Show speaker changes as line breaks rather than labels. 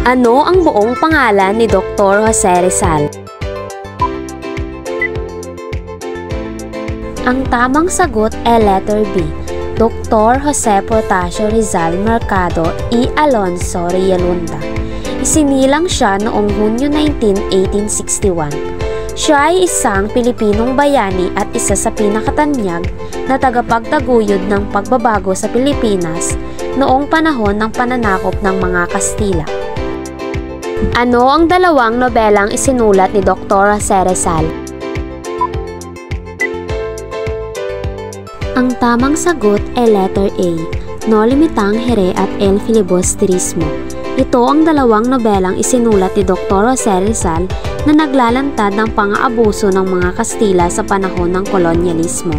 Ano ang buong pangalan ni Dr. Jose Rizal? Ang tamang sagot ay letter B, Dr. Jose Portasio Rizal Mercado y Alonso Realunda. Isinilang siya noong Hunyo 19, 1861. Siya ay isang Pilipinong bayani at isa sa pinakatanyag na tagapagtaguyod ng pagbabago sa Pilipinas noong panahon ng pananakop ng mga Kastila. Ano ang dalawang nobelang isinulat ni Dr. Jose Rizal? Ang tamang sagot ay letter A, No Limitang Here at El Filibusterismo. Ito ang dalawang nobelang isinulat ni Dr. Jose Rizal na naglalantad ng pang-aabuso ng mga Kastila sa panahon ng kolonyalismo.